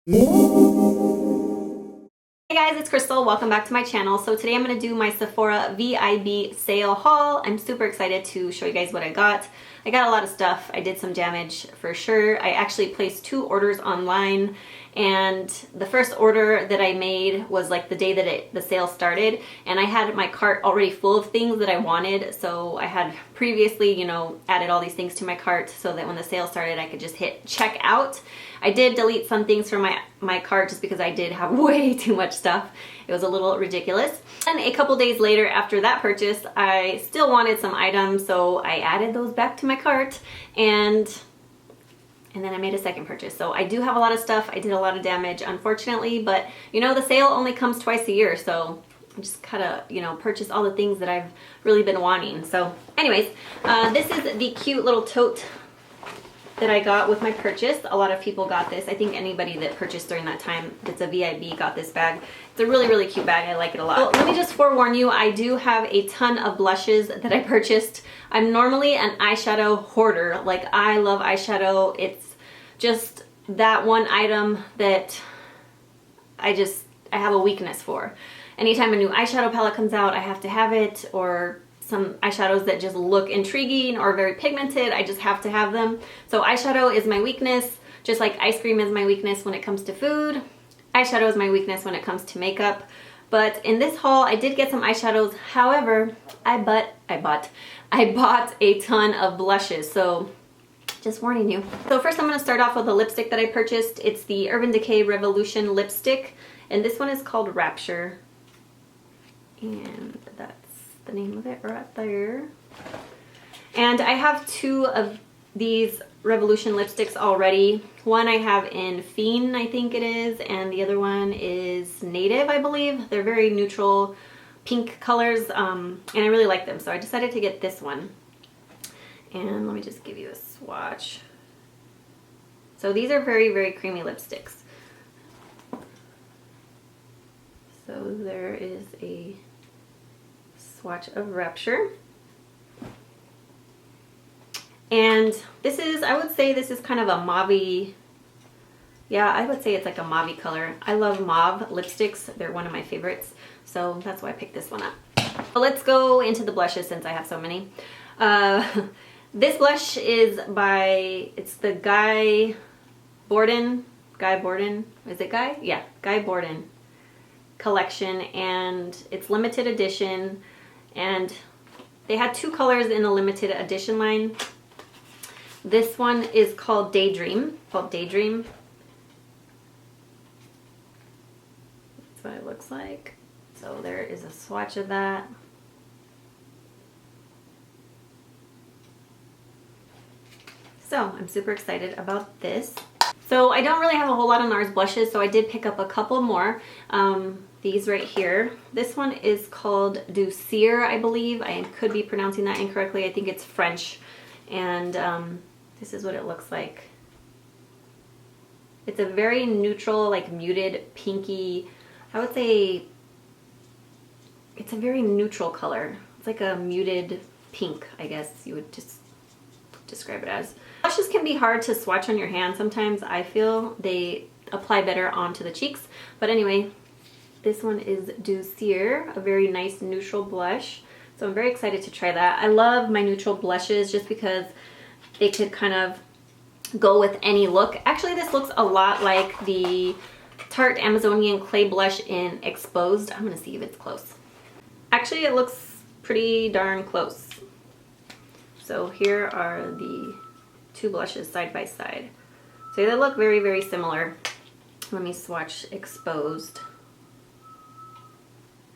Hey guys, it's Crystal. Welcome back to my channel. So today I'm going to do my Sephora VIB Sale Haul. I'm super excited to show you guys what I got. I got a lot of stuff. I did some damage for sure. I actually placed 2 orders online, and the first order that I made was like the day that the sale started, and I had my cart already full of things that I wanted. So I had previously, added all these things to my cart so that when the sale started I could just hit check out. I did delete some things from my cart just because I did have way too much stuff. It was a little ridiculous. And a couple days later after that purchase, I still wanted some items, so I added those back to my cart, and then I made a second purchase. So I do have a lot of stuff. I did a lot of damage, unfortunately, but the sale only comes twice a year, so I just gotta, purchase all the things that I've really been wanting. So anyways, this is the cute little tote that I got with my purchase. A lot of people got this. I think anybody that purchased during that time that's a VIB got this bag. It's a really, really cute bag. I like it a lot. So let me just forewarn you, I do have a ton of blushes that I purchased. I'm normally an eyeshadow hoarder. Like, I love eyeshadow. It's just that one item that I have a weakness for. Anytime a new eyeshadow palette comes out, I have to have it, or some eyeshadows that just look intriguing or very pigmented, I just have to have them. So eyeshadow is my weakness, just like ice cream is my weakness when it comes to food. Eyeshadow is my weakness when it comes to makeup. But in this haul, I did get some eyeshadows. However, I bought a ton of blushes, so just warning you. So first I'm going to start off with a lipstick that I purchased. It's the Urban Decay Revolution lipstick, and this one is called Rapture. And that's the name of it right there. And I have 2 of these Revolution lipsticks already. One I have in Fiend, I think it is, and the other one is Native, I believe. They're very neutral pink colors, and I really like them, so I decided to get this one. And let me just give you a swatch. So these are very, very creamy lipsticks. So there is a swatch of Rapture. And this is, I would say this is kind of a mauve-y, yeah, I would say it's like a mauve color. I love mauve lipsticks. They're one of my favorites. So that's why I picked this one up. But let's go into the blushes since I have so many. This blush is by, it's the Guy Borden, is it Guy? Yeah, Guy Borden collection, and it's limited edition, and they had 2 colors in the limited edition line. This one is called Daydream. That's what it looks like. So there is a swatch of that. So I'm super excited about this. So I don't really have a whole lot of NARS blushes, so I did pick up a couple more. These right here. This one is called Douceur, I believe. I could be pronouncing that incorrectly. I think it's French. And this is what it looks like. It's a very neutral, like muted pinky, I would say it's a very neutral color. It's like a muted pink, I guess you would just describe it as. Blushes can be hard to swatch on your hand sometimes. I feel they apply better onto the cheeks. But anyway, this one is Douceur, a very nice neutral blush. So I'm very excited to try that. I love my neutral blushes just because they could kind of go with any look. Actually, this looks a lot like the Tarte Amazonian Clay Blush in Exposed. I'm gonna see if it's close. Actually, it looks pretty darn close. So here are the 2 blushes side by side. So they look very, very similar. Let me swatch Exposed.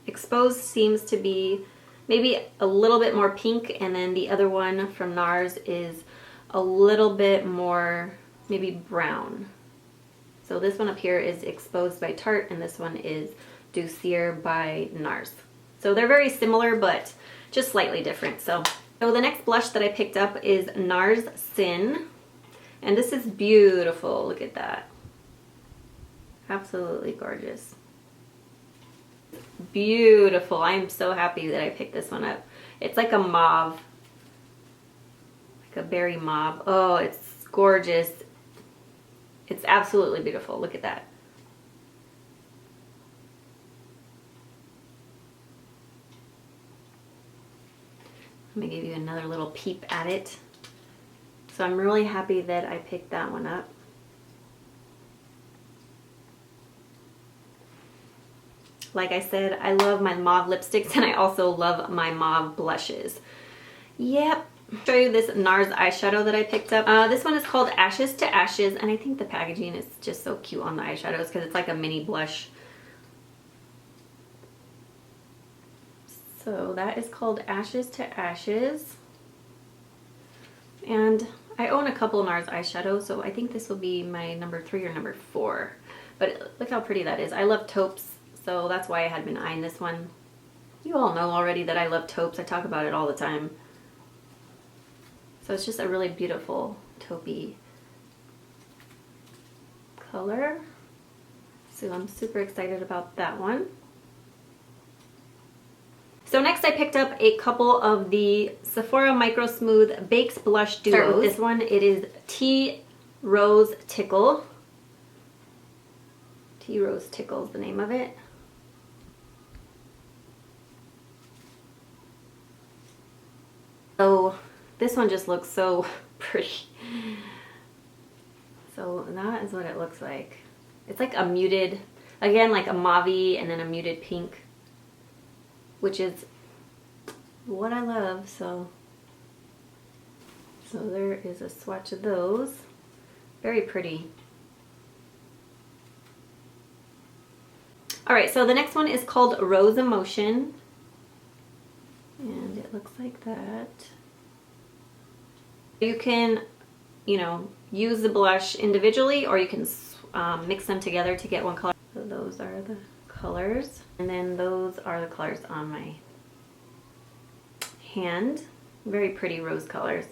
Exposed seems to be maybe a little bit more pink, and then the other one from NARS is a little bit more maybe brown. So this one up here is Exposed by Tarte, and this one is Douceur by NARS. So they're very similar, but just slightly different. So the next blush that I picked up is NARS Sin, and this is beautiful. Look at that. Absolutely gorgeous. Beautiful. I am so happy that I picked this one up. It's like a mauve, like a berry mauve. Oh, it's gorgeous. It's absolutely beautiful. Look at that. Let me give you another little peep at it. So I'm really happy that I picked that one up. Like I said, I love my mauve lipsticks and I also love my mauve blushes. Yep. I'll show you this NARS eyeshadow that I picked up. This one is called Ashes to Ashes, and I think the packaging is just so cute on the eyeshadows because it's like a mini blush. So that is called Ashes to Ashes. And I own a couple NARS eyeshadows, so I think this will be my number 3 or number 4. But look how pretty that is. I love taupes, so that's why I had been eyeing this one. You all know already that I love taupes. I talk about it all the time. So it's just a really beautiful taupey color. So I'm super excited about that one. So next I picked up a couple of the Sephora Micro Smooth Bakes Blush Duos. Start with this one. It is Tea Rose Tickle. Tea Rose Tickle is the name of it. So this one just looks so pretty. So that is what it looks like. It's like a muted, again, like a mauve and then a muted pink, which is what I love. So there is a swatch of those. Very pretty. All right, so the next one is called Rose Emotion. And it looks like that. You can, you know, use the blush individually or you can mix them together to get one color. So those are the colors. And then those are the colors on my hand. Very pretty rose colors.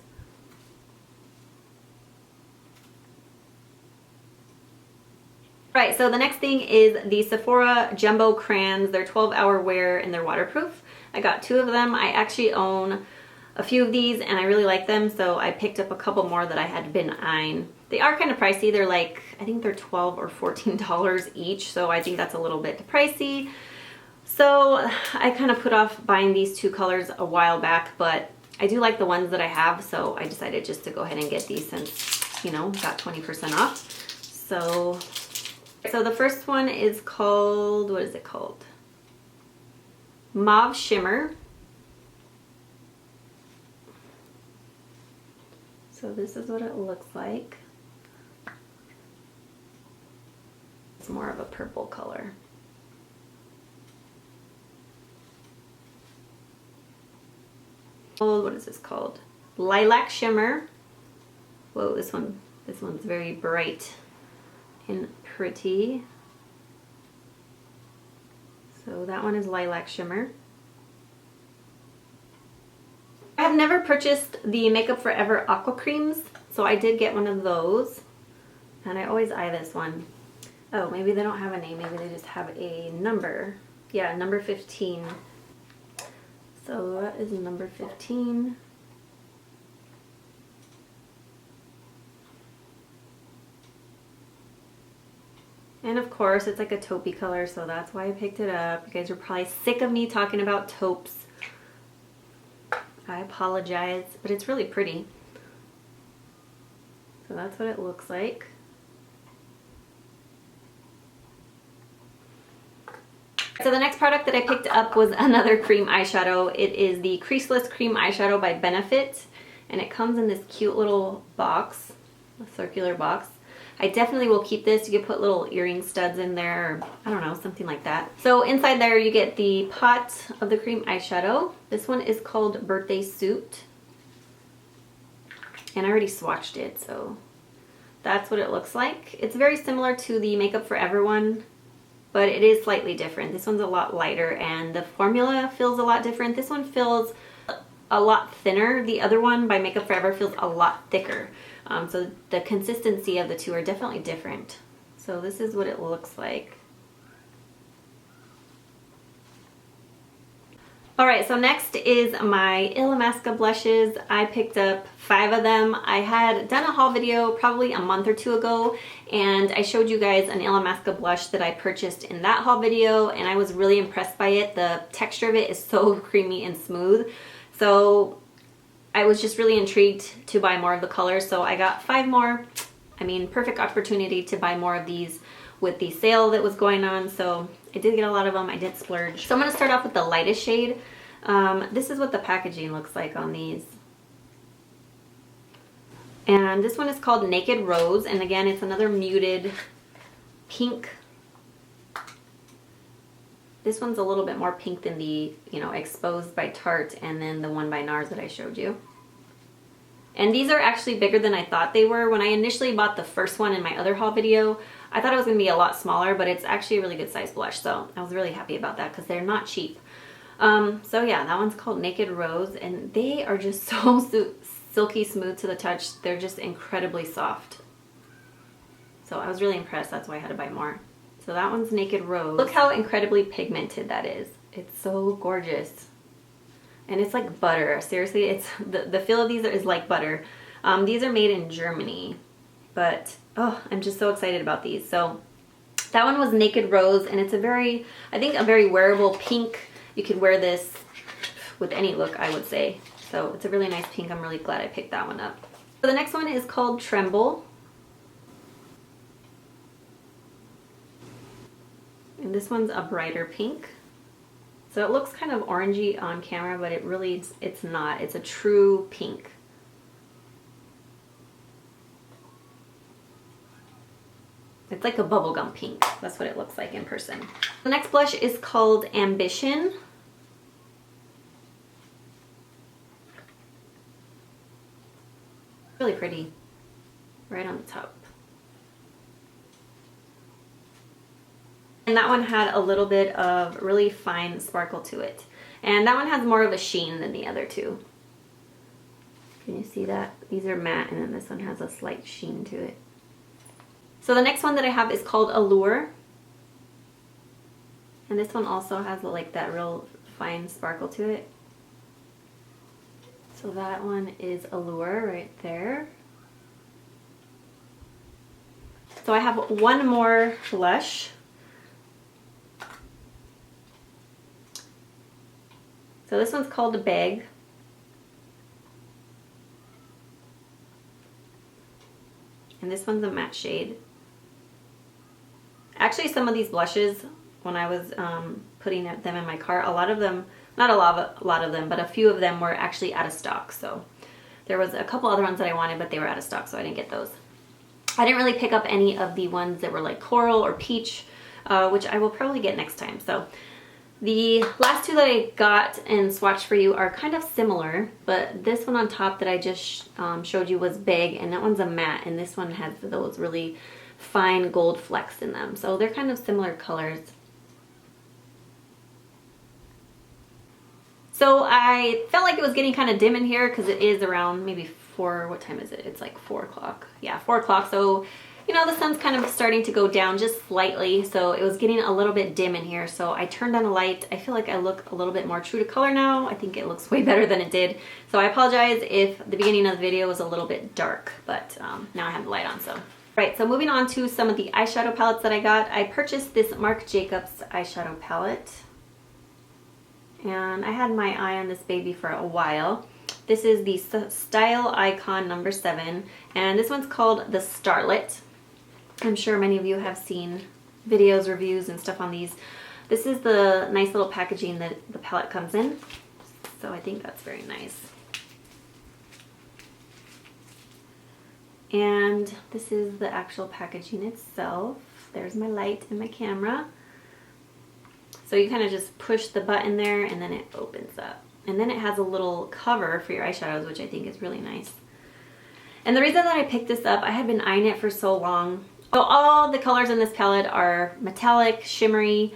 Right, so the next thing is the Sephora Jumbo Crayons. They're 12-hour wear and they're waterproof. I got 2 of them. I actually own a few of these and I really like them, so I picked up a couple more that I had been eyeing. They are kind of pricey. They're like, I think they're $12 or $14 each, so I think that's a little bit pricey. So I kind of put off buying these 2 colors a while back, but I do like the ones that I have, so I decided just to go ahead and get these since, you know, got 20% off. So the first one is called, what is it called? Mauve Shimmer. So this is what it looks like. It's more of a purple color. Oh, what is this called? Lilac Shimmer. Whoa, this one's very bright and pretty. So that one is Lilac Shimmer. I have never purchased the Makeup Forever Aqua Creams, so I did get one of those. And I always eye this one. Oh, maybe they don't have a name, maybe they just have a number. Yeah, number 15. So that is number 15. And of course, it's like a taupey color, so that's why I picked it up. You guys are probably sick of me talking about taupes. I apologize, but it's really pretty. So that's what it looks like. So the next product that I picked up was another cream eyeshadow. It is the Creaseless Cream Eyeshadow by Benefit, and it comes in this cute little box, a circular box. I definitely will keep this. You can put little earring studs in there, or I don't know, something like that. So inside there you get the pot of the cream eyeshadow. This one is called Birthday Suit. And I already swatched it, so that's what it looks like. It's very similar to the Makeup Forever one, but it is slightly different. This one's a lot lighter and the formula feels a lot different. This one feels a lot thinner. The other one by Makeup Forever feels a lot thicker. So the consistency of the two are definitely different. So this is what it looks like. Alright, so next is my Illamasqua blushes. I picked up 5 of them. I had done a haul video probably a month or 2 ago, and I showed you guys an Illamasqua blush that I purchased in that haul video, and I was really impressed by it. The texture of it is so creamy and smooth. So I was just really intrigued to buy more of the colors, so I got 5 more. I mean, perfect opportunity to buy more of these with the sale that was going on, so I did get a lot of them. I did splurge. So I'm going to start off with the lightest shade. This is what the packaging looks like on these. And this one is called Naked Rose, and again, it's another muted pink. This one's a little bit more pink than the, you know, Exposed by Tarte and then the one by NARS that I showed you. And these are actually bigger than I thought they were. When I initially bought the first one in my other haul video, I thought it was going to be a lot smaller, but it's actually a really good size blush, so I was really happy about that because they're not cheap. So yeah, that one's called Naked Rose, and they are just so silky smooth to the touch. They're just incredibly soft. So I was really impressed. That's why I had to buy more. So that one's Naked Rose. Look how incredibly pigmented that is. It's so gorgeous. And it's like butter. Seriously, it's the feel of these is like butter. These are made in Germany, but oh, I'm just so excited about these. So that one was Naked Rose, and it's a very, I think, a very wearable pink. You could wear this with any look, I would say. So it's a really nice pink. I'm really glad I picked that one up. So the next one is called Tremble. And this one's a brighter pink. So it looks kind of orangey on camera, but it's not. It's a true pink. It's like a bubblegum pink. That's what it looks like in person. The next blush is called Ambition. Really pretty. Right on the top. And that one had a little bit of really fine sparkle to it. And that one has more of a sheen than the other two. Can you see that? These are matte, and then this one has a slight sheen to it. So the next one that I have is called Allure. And this one also has like that real fine sparkle to it. So that one is Allure right there. So I have one more blush. So this one's called Beg. And this one's a matte shade. Actually, some of these blushes, when I was putting them in my cart, a lot of them, not a lot of them, but a few of them were actually out of stock. So there was a couple other ones that I wanted, but they were out of stock, so I didn't get those. I didn't really pick up any of the ones that were like coral or peach, which I will probably get next time. So the last two that I got and swatched for you are kind of similar, but this one on top that I just showed you was Big, and that one's a matte, and this one has those really fine gold flecks in them. So they're kind of similar colors. So I felt like it was getting kind of dim in here because it is around maybe 4, what time is it? It's like 4 o'clock. Yeah, 4 o'clock. So, you know, the sun's kind of starting to go down just slightly. So it was getting a little bit dim in here. So I turned on a light. I feel like I look a little bit more true to color now. I think it looks way better than it did. So I apologize if the beginning of the video was a little bit dark, but now I have the light on, so. Right, so moving on to some of the eyeshadow palettes that I got. I purchased this Marc Jacobs eyeshadow palette. And I had my eye on this baby for a while. This is the Style Icon number 7, and this one's called the Starlet. I'm sure many of you have seen videos, reviews, and stuff on these. This is the nice little packaging that the palette comes in, so I think that's very nice. And this is the actual packaging itself. There's my light and my camera. So you kind of just push the button there and then it opens up. And then it has a little cover for your eyeshadows, which I think is really nice. And the reason that I picked this up, I had been eyeing it for so long. So all the colors in this palette are metallic, shimmery,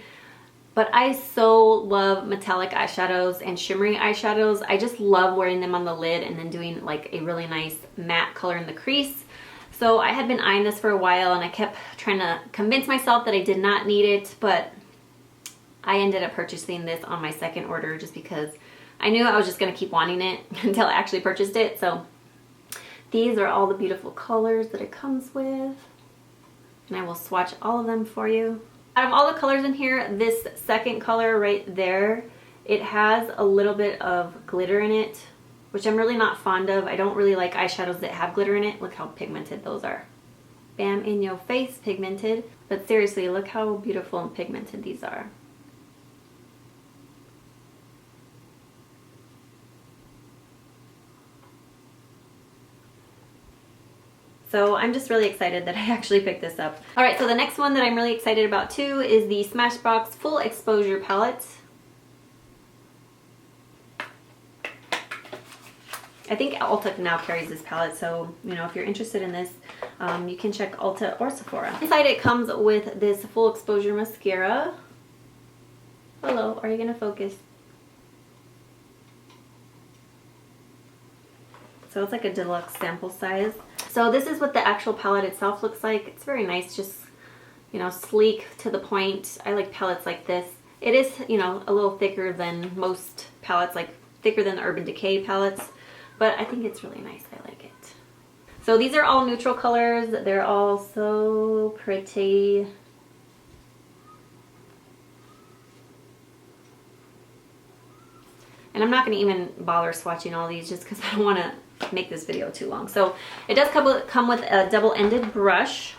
but I so love metallic eyeshadows and shimmery eyeshadows. I just love wearing them on the lid and then doing like a really nice matte color in the crease. So I had been eyeing this for a while and I kept trying to convince myself that I did not need it, but I ended up purchasing this on my second order just because I knew I was just going to keep wanting it until I actually purchased it. So these are all the beautiful colors that it comes with, and I will swatch all of them for you. Out of all the colors in here, this second color right there, it has a little bit of glitter in it. which I'm really not fond of. I don't really like eyeshadows that have glitter in it. Look how pigmented those are. Bam, in your face, pigmented. But seriously, look how beautiful and pigmented these are. So I'm just really excited that I actually picked this up. All right, so the next one that I'm really excited about too is the Smashbox Full Exposure Palette. I think Ulta now carries this palette, so you know, if you're interested in this, you can check Ulta or Sephora. Inside it comes with this full exposure mascara. Hello, are you gonna focus? So it's like a deluxe sample size. So this is what the actual palette itself looks like. It's very nice, just, you know, sleek, to the point. I like palettes like this. It is, you know, a little thicker than most palettes, like thicker than the Urban Decay palettes, but I think it's really nice. I like it. So these are all neutral colors. They're all so pretty. And I'm not going to even bother swatching all these just because I don't want to make this video too long. So it does come with a double-ended brush.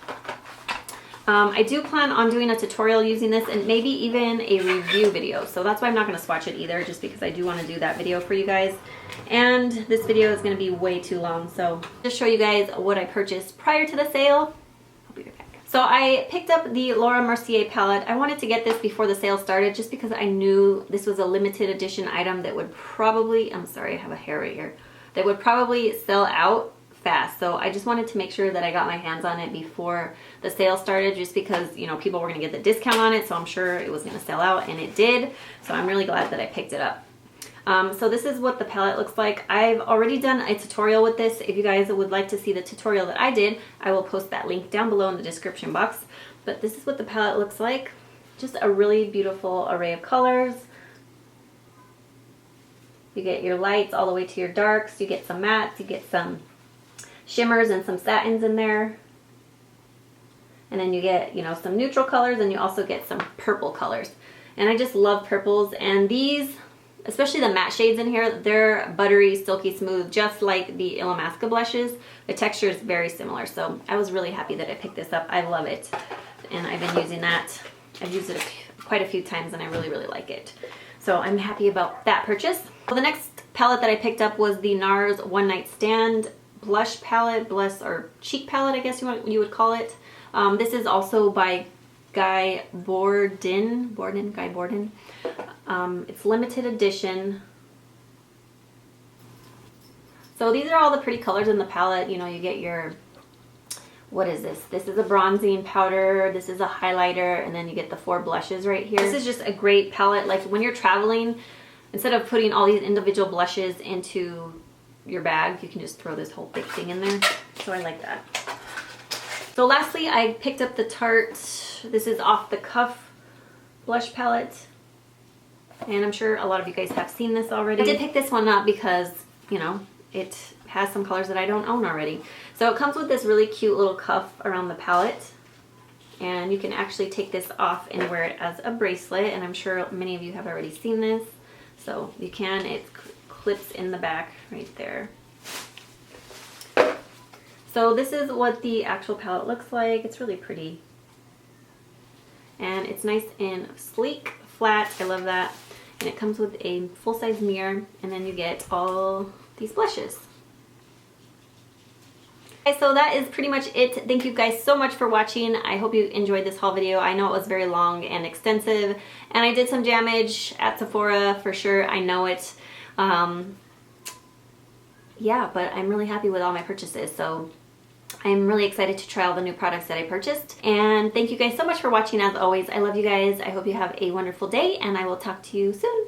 I do plan on doing a tutorial using this and maybe even a review video. So that's why I'm not going to swatch it either, just because I do want to do that video for you guys. And this video is going to be way too long. So just show you guys what I purchased prior to the sale. I'll be right back. So I picked up the Laura Mercier palette. I wanted to get this before the sale started just because I knew this was a limited edition item that would probably, I'm sorry, I have a hair right here, that would probably sell out fast. So I just wanted to make sure that I got my hands on it before the sale started, just because, you know, people were going to get the discount on it, so I'm sure it was going to sell out, and it did. So I'm really glad that I picked it up. So this is what the palette looks like. I've already done a tutorial with this. If you guys would like to see the tutorial that I did, I will post that link down below in the description box. But this is what the palette looks like. Just a really beautiful array of colors. You get your lights all the way to your darks. You get some mattes. You get some shimmers and some satins in there. And then you get, you know, some neutral colors, and you also get some purple colors. And I just love purples. And these, especially the matte shades in here, they're buttery, silky smooth, just like the Illamasqua blushes. The texture is very similar. So I was really happy that I picked this up. I love it. And I've been using that. I've used it quite a few times, and I really, really like it. So I'm happy about that purchase. Well, the next palette that I picked up was the NARS One Night Stand blush palette, or cheek palette, I guess you would call it. This is also by Guy Borden. It's limited edition. So these are all the pretty colors in the palette. You know, you get your, what is this? This is a bronzing powder, this is a highlighter, and then you get the 4 blushes right here. This is just a great palette. Like when you're traveling, instead of putting all these individual blushes into your bag, you can just throw this whole big thing in there. So I like that. So lastly, I picked up the Tarte, this is Off the Cuff blush palette. And I'm sure a lot of you guys have seen this already. I did pick this one up because, you know, it has some colors that I don't own already. So it comes with this really cute little cuff around the palette. And you can actually take this off and wear it as a bracelet. And I'm sure many of you have already seen this. So you can, it clips in the back right there. So this is what the actual palette looks like. It's really pretty. And it's nice and sleek, flat. I love that. And it comes with a full-size mirror, and then you get all these blushes. Okay, so that is pretty much it. Thank you guys so much for watching. I hope you enjoyed this haul video. I know it was very long and extensive, and I did some damage at Sephora for sure. I know it. Yeah, but I'm really happy with all my purchases, so I'm really excited to try all the new products that I purchased. And thank you guys so much for watching as always. I love you guys. I hope you have a wonderful day, and I will talk to you soon.